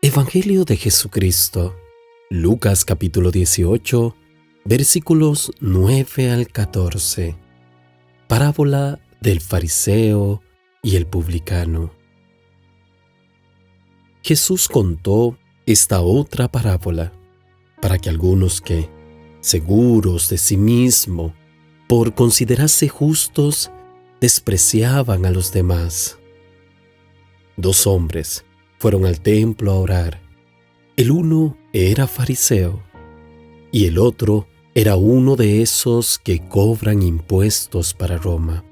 Evangelio de Jesucristo, Lucas capítulo 18, versículos 9 al 14. Parábola del fariseo y el publicano. Jesús contó esta otra parábola para que algunos que, seguros de sí mismo, por considerarse justos, despreciaban a los demás. 2 hombres fueron al templo a orar. El uno era fariseo y el otro era uno de esos que cobran impuestos para Roma.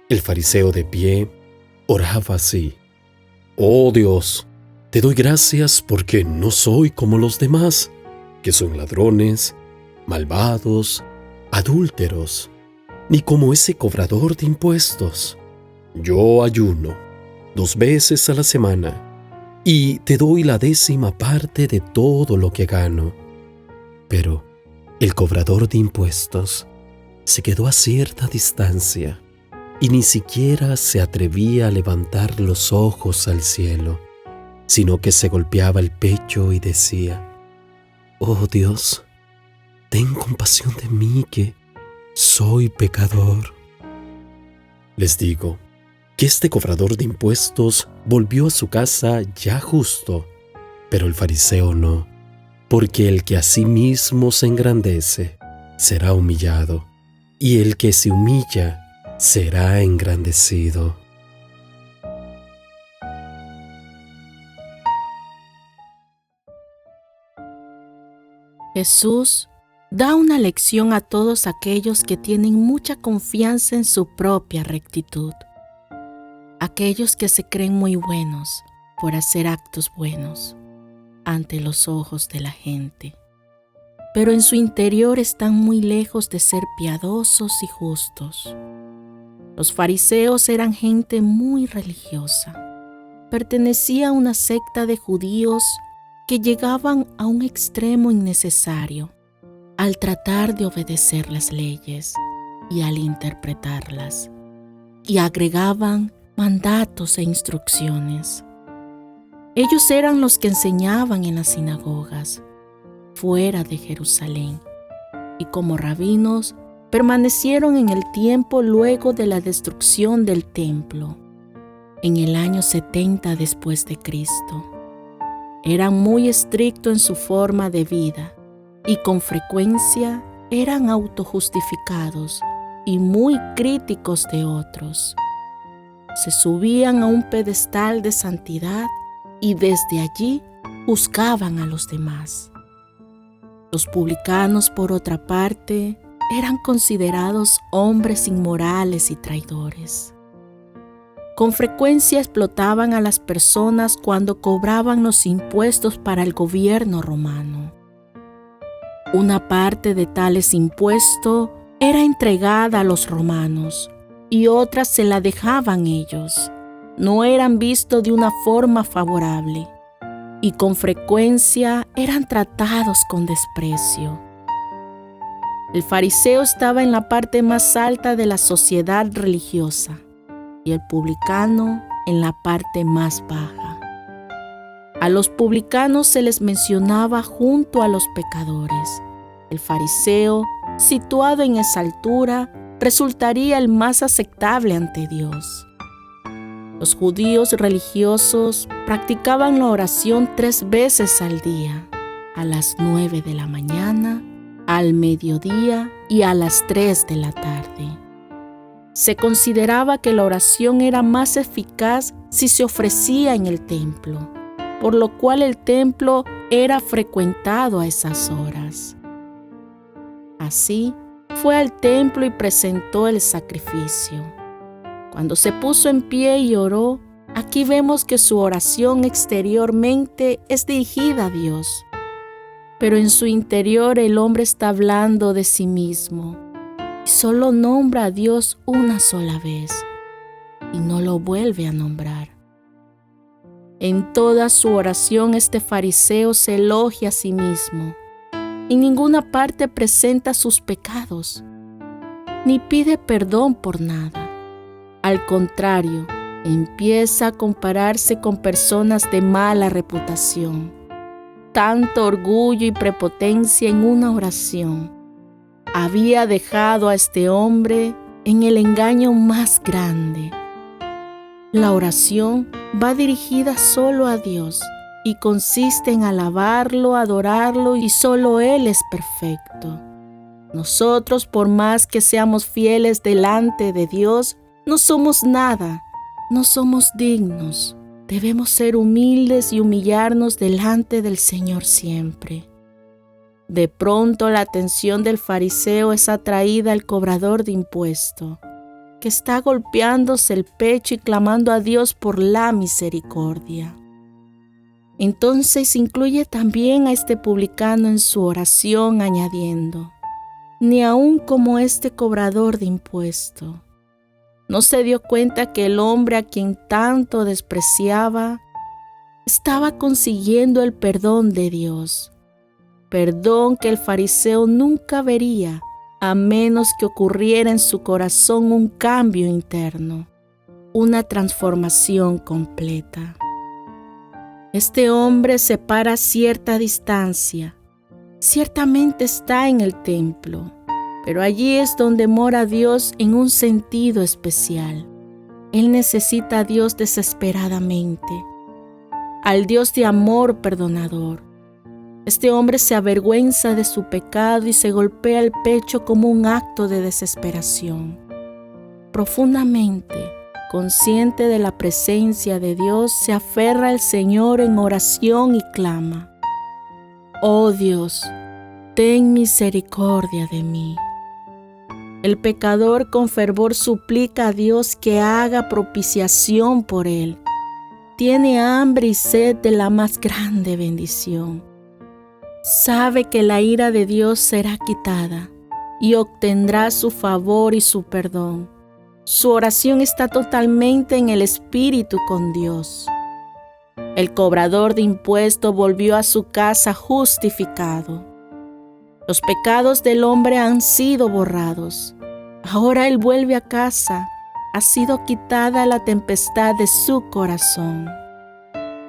El fariseo de pie oraba así: «Oh Dios, te doy gracias porque no soy como los demás, que son ladrones, malvados, adúlteros, ni como ese cobrador de impuestos. Yo ayuno 2 veces a la semana y te doy la 10ª parte de todo lo que gano». Pero el cobrador de impuestos se quedó a cierta distancia y ni siquiera se atrevía a levantar los ojos al cielo, sino que se golpeaba el pecho y decía: «Oh Dios, ten compasión de mí, que soy pecador». Les digo que este cobrador de impuestos volvió a su casa ya justo, pero el fariseo no, porque el que a sí mismo se engrandece será humillado, y el que se humilla será engrandecido. Jesús da una lección a todos aquellos que tienen mucha confianza en su propia rectitud, aquellos que se creen muy buenos por hacer actos buenos ante los ojos de la gente, pero en su interior están muy lejos de ser piadosos y justos. Los fariseos eran gente muy religiosa. Pertenecía a una secta de judíos que llegaban a un extremo innecesario al tratar de obedecer las leyes y al interpretarlas, y agregaban mandatos e instrucciones. Ellos eran los que enseñaban en las sinagogas fuera de Jerusalén, y como rabinos permanecieron en el tiempo luego de la destrucción del templo, en el año 70 después de Cristo. Eran muy estrictos en su forma de vida y con frecuencia eran autojustificados y muy críticos de otros. Se subían a un pedestal de santidad y desde allí juzgaban a los demás. Los publicanos, por otra parte, eran considerados hombres inmorales y traidores. Con frecuencia explotaban a las personas cuando cobraban los impuestos para el gobierno romano. Una parte de tales impuestos era entregada a los romanos y otra se la dejaban ellos. No eran vistos de una forma favorable y con frecuencia eran tratados con desprecio. El fariseo estaba en la parte más alta de la sociedad religiosa y el publicano en la parte más baja. A los publicanos se les mencionaba junto a los pecadores. El fariseo, situado en esa altura, resultaría el más aceptable ante Dios. Los judíos religiosos practicaban la oración 3 veces al día, a las 9 de la mañana, al mediodía y a las 3 de la tarde. Se consideraba que la oración era más eficaz si se ofrecía en el templo, por lo cual el templo era frecuentado a esas horas. Así, fue al templo y presentó el sacrificio. Cuando se puso en pie y oró, aquí vemos que su oración exteriormente es dirigida a Dios, pero en su interior el hombre está hablando de sí mismo y solo nombra a Dios una sola vez y no lo vuelve a nombrar. En toda su oración este fariseo se elogia a sí mismo. En ninguna parte presenta sus pecados, ni pide perdón por nada. Al contrario, empieza a compararse con personas de mala reputación. Tanto orgullo y prepotencia en una oración había dejado a este hombre en el engaño más grande. La oración va dirigida solo a Dios y consiste en alabarlo, adorarlo, y solo Él es perfecto. Nosotros, por más que seamos fieles delante de Dios, no somos nada, no somos dignos. Debemos ser humildes y humillarnos delante del Señor siempre. De pronto la atención del fariseo es atraída al cobrador de impuesto, que está golpeándose el pecho y clamando a Dios por la misericordia. Entonces incluye también a este publicano en su oración, añadiendo: ni aun como este cobrador de impuesto. No se dio cuenta que el hombre a quien tanto despreciaba estaba consiguiendo el perdón de Dios, perdón que el fariseo nunca vería a menos que ocurriera en su corazón un cambio interno, una transformación completa. Este hombre se para a cierta distancia. Ciertamente está en el templo, pero allí es donde mora Dios en un sentido especial. Él necesita a Dios desesperadamente, al Dios de amor perdonador. Este hombre se avergüenza de su pecado y se golpea el pecho como un acto de desesperación. Profundamente consciente de la presencia de Dios, se aferra al Señor en oración y clama: oh Dios, ten misericordia de mí. El pecador con fervor suplica a Dios que haga propiciación por él. Tiene hambre y sed de la más grande bendición. Sabe que la ira de Dios será quitada y obtendrá su favor y su perdón. Su oración está totalmente en el Espíritu con Dios. El cobrador de impuestos volvió a su casa justificado. Los pecados del hombre han sido borrados. Ahora él vuelve a casa. Ha sido quitada la tempestad de su corazón.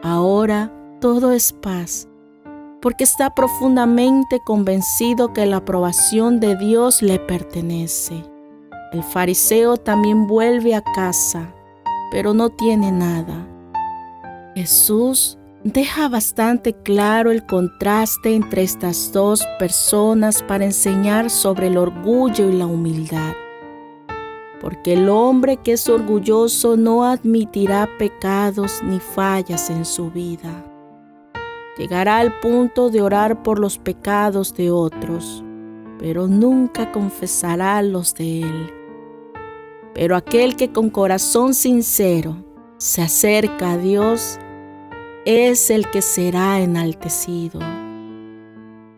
Ahora todo es paz, porque está profundamente convencido que la aprobación de Dios le pertenece. El fariseo también vuelve a casa, pero no tiene nada. Jesús deja bastante claro el contraste entre estas dos personas para enseñar sobre el orgullo y la humildad. Porque el hombre que es orgulloso no admitirá pecados ni fallas en su vida. Llegará al punto de orar por los pecados de otros, pero nunca confesará los de él. Pero aquel que con corazón sincero se acerca a Dios es el que será enaltecido.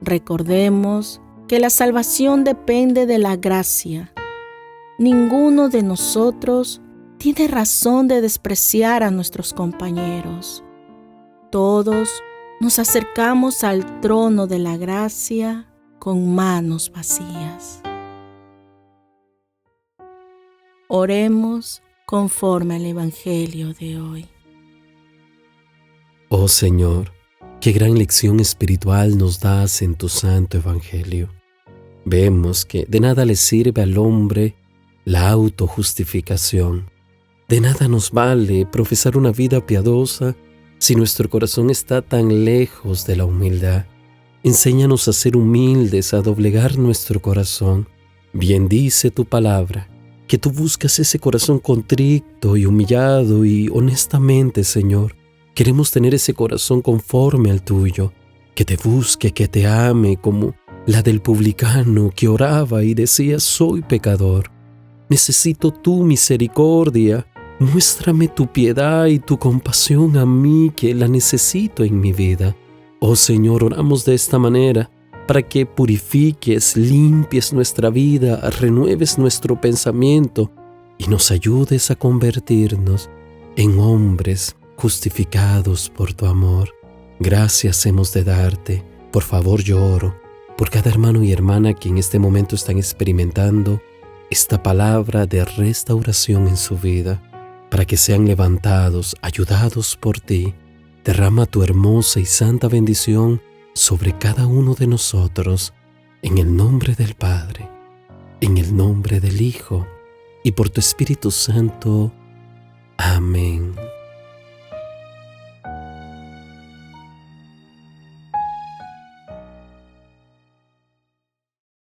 Recordemos que la salvación depende de la gracia. Ninguno de nosotros tiene razón de despreciar a nuestros compañeros. Todos nos acercamos al trono de la gracia con manos vacías. Oremos conforme al Evangelio de hoy. Oh Señor, qué gran lección espiritual nos das en tu santo Evangelio. Vemos que de nada le sirve al hombre la autojustificación. De nada nos vale profesar una vida piadosa si nuestro corazón está tan lejos de la humildad. Enséñanos a ser humildes, a doblegar nuestro corazón. Bien dice tu palabra, que tú buscas ese corazón contrito y humillado, y honestamente, Señor, queremos tener ese corazón conforme al tuyo, que te busque, que te ame, como la del publicano que oraba y decía: soy pecador, necesito tu misericordia, muéstrame tu piedad y tu compasión a mí, que la necesito en mi vida. Oh Señor, oramos de esta manera, para que purifiques, limpies nuestra vida, renueves nuestro pensamiento y nos ayudes a convertirnos en hombres justificados por tu amor. Gracias hemos de darte. Por favor, yo oro por cada hermano y hermana que en este momento están experimentando esta palabra de restauración en su vida. para que sean levantados, ayudados por ti. Derrama tu hermosa y santa bendición sobre cada uno de nosotros, en el nombre del Padre, en el nombre del Hijo, y por tu Espíritu Santo. Amén.